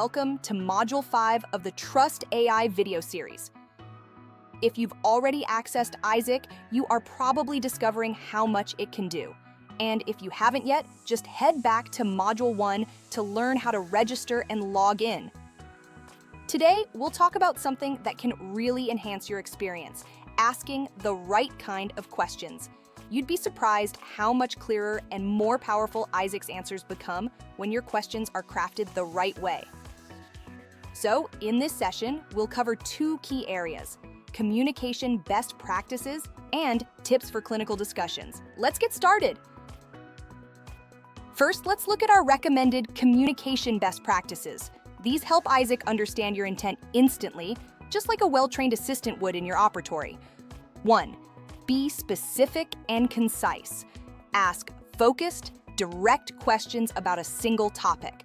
welcome to Module 5 of the Trust AI video series. If you've already accessed Isaac, you are probably discovering how much it can do. And if you haven't yet, just head back to Module 1 to learn how to register and log in. Today, we'll talk about something that can really enhance your experience, asking the right kind of questions. You'd be surprised how much clearer and more powerful Isaac's answers become when your questions are crafted the right way. So, in this session, we'll cover two key areas: communication best practices and tips for clinical discussions. Let's get started. First, let's look at our recommended communication best practices. These help Isaac understand your intent instantly, just like a well-trained assistant would in your operatory. 1. Be specific and concise. Ask focused, direct questions about a single topic.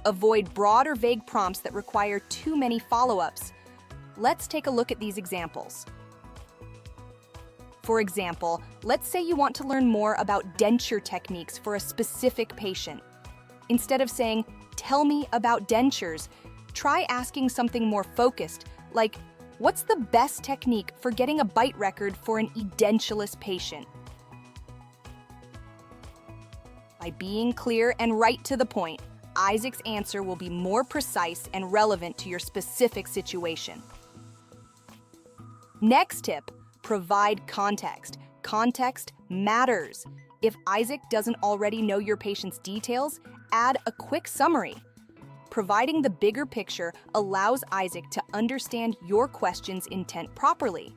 Avoid broad or vague prompts that require too many follow-ups. Let's take a look at these examples. For example, let's say you want to learn more about denture techniques for a specific patient. Instead of saying, "Tell me about dentures," try asking something more focused, like, "What's the best technique for getting a bite record for an edentulous patient?" By being clear and right to the point, Isaac's answer will be more precise and relevant to your specific situation. Next tip, provide context. Context matters. If Isaac doesn't already know your patient's details, add a quick summary. Providing the bigger picture allows Isaac to understand your question's intent properly.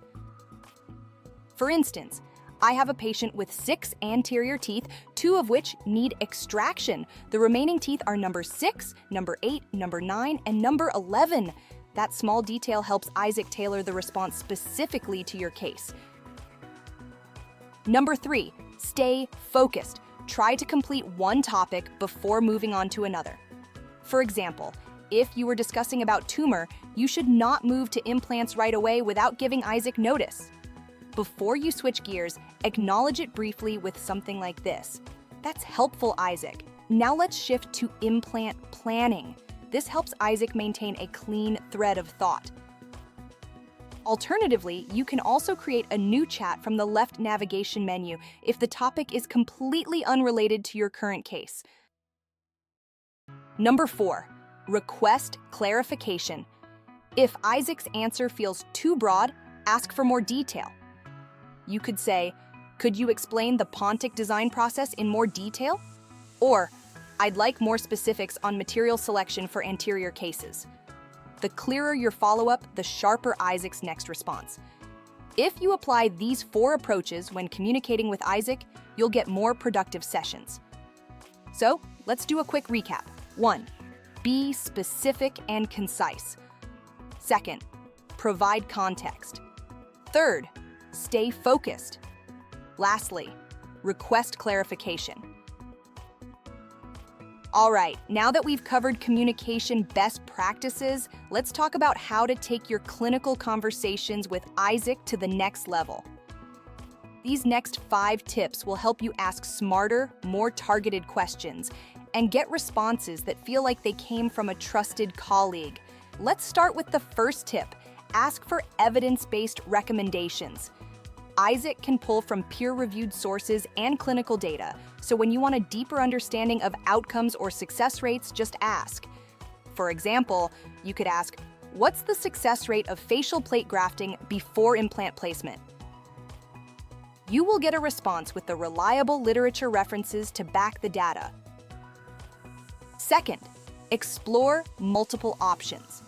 For instance, I have a patient with 6 anterior teeth, 2 of which need extraction. The remaining teeth are number 6, number 8, number 9, and number 11. That small detail helps Isaac tailor the response specifically to your case. Number 3, stay focused. Try to complete one topic before moving on to another. For example, if you were discussing about tumor, you should not move to implants right away without giving Isaac notice. Before you switch gears, acknowledge it briefly with something like this: "That's helpful, Isaac. Now let's shift to implant planning." This helps Isaac maintain a clean thread of thought. Alternatively, you can also create a new chat from the left navigation menu if the topic is completely unrelated to your current case. Number 4, request clarification. If Isaac's answer feels too broad, ask for more detail. You could say, "Could you explain the Pontic design process in more detail?" Or, "I'd like more specifics on material selection for anterior cases." The clearer your follow-up, the sharper Isaac's next response. If you apply these 4 approaches when communicating with Isaac, you'll get more productive sessions. So, let's do a quick recap. 1. Be specific and concise. 2nd, provide context. 3rd, stay focused. Lastly, request clarification. All right, now that we've covered communication best practices, let's talk about how to take your clinical conversations with Isaac to the next level. These next 5 tips will help you ask smarter, more targeted questions and get responses that feel like they came from a trusted colleague. Let's start with the first tip: ask for evidence-based recommendations. Isaac can pull from peer-reviewed sources and clinical data, so when you want a deeper understanding of outcomes or success rates, just ask. For example, you could ask, "What's the success rate of facial plate grafting before implant placement?" You will get a response with the reliable literature references to back the data. 2nd, explore multiple options.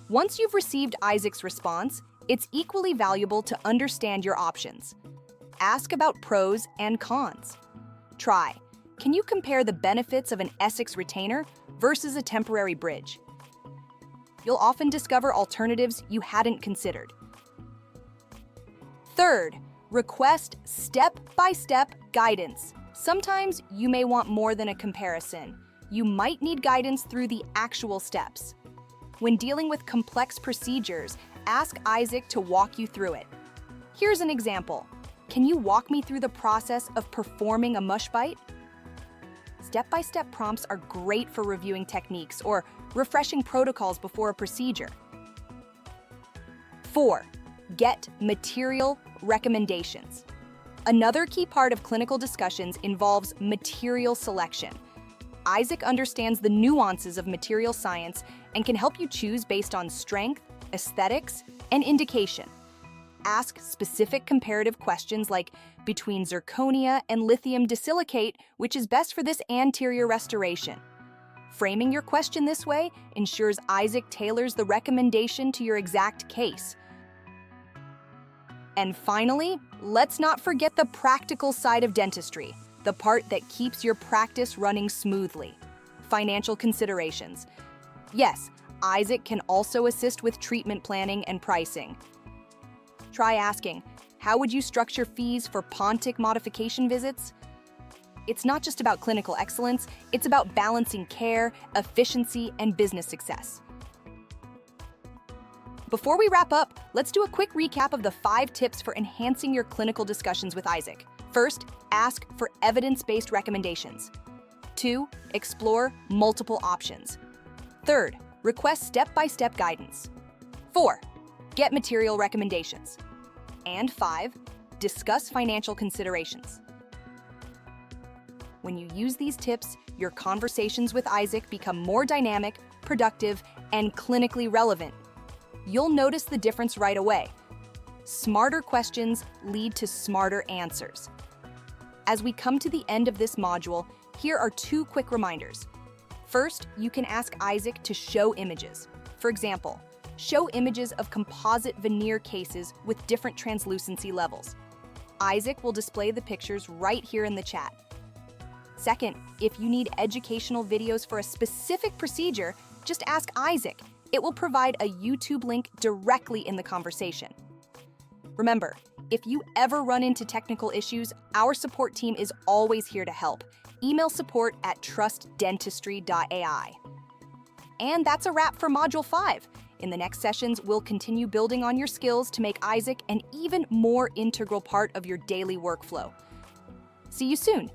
Once you've received Isaac's response, it's equally valuable to understand your options. Ask about pros and cons. Try, "Can you compare the benefits of an Essex retainer versus a temporary bridge?" You'll often discover alternatives you hadn't considered. 3rd, request step-by-step guidance. Sometimes you may want more than a comparison. You might need guidance through the actual steps. When dealing with complex procedures, ask Isaac to walk you through it. Here's an example. "Can you walk me through the process of performing a mush bite?" step-by-step prompts are great for reviewing techniques or refreshing protocols before a procedure. 4. Get material recommendations. Another key part of clinical discussions involves material selection. Isaac understands the nuances of material science and can help you choose based on strength, aesthetics, and indication. Ask specific comparative questions like between zirconia and lithium disilicate, which is best for this anterior restoration. Framing your question this way ensures Isaac tailors the recommendation to your exact case. And finally, let's not forget the practical side of dentistry, the part that keeps your practice running smoothly. Financial considerations. Yes, Isaac can also assist with treatment planning and pricing. Try asking, how would you structure fees for Pontic modification visits? It's not just about clinical excellence, it's about balancing care, efficiency, and business success. Before we wrap up, let's do a quick recap of the 5 tips for enhancing your clinical discussions with Isaac. First, ask for evidence-based recommendations. 2, explore multiple options. 3rd, request step-by-step guidance. 4, get material recommendations. And 5, discuss financial considerations. When you use these tips, your conversations with Isaac become more dynamic, productive, and clinically relevant. You'll notice the difference right away. Smarter questions lead to smarter answers. As we come to the end of this module, here are 2 quick reminders. First, you can ask Isaac to show images. For example, show images of composite veneer cases with different translucency levels. Isaac will display the pictures right here in the chat. Second, if you need educational videos for a specific procedure, just ask Isaac. It will provide a YouTube link directly in the conversation. Remember, if you ever run into technical issues, our support team is always here to help. Email support at trustdentistry.ai. And that's a wrap for Module 5. In the next sessions, we'll continue building on your skills to make Isaac an even more integral part of your daily workflow. See you soon!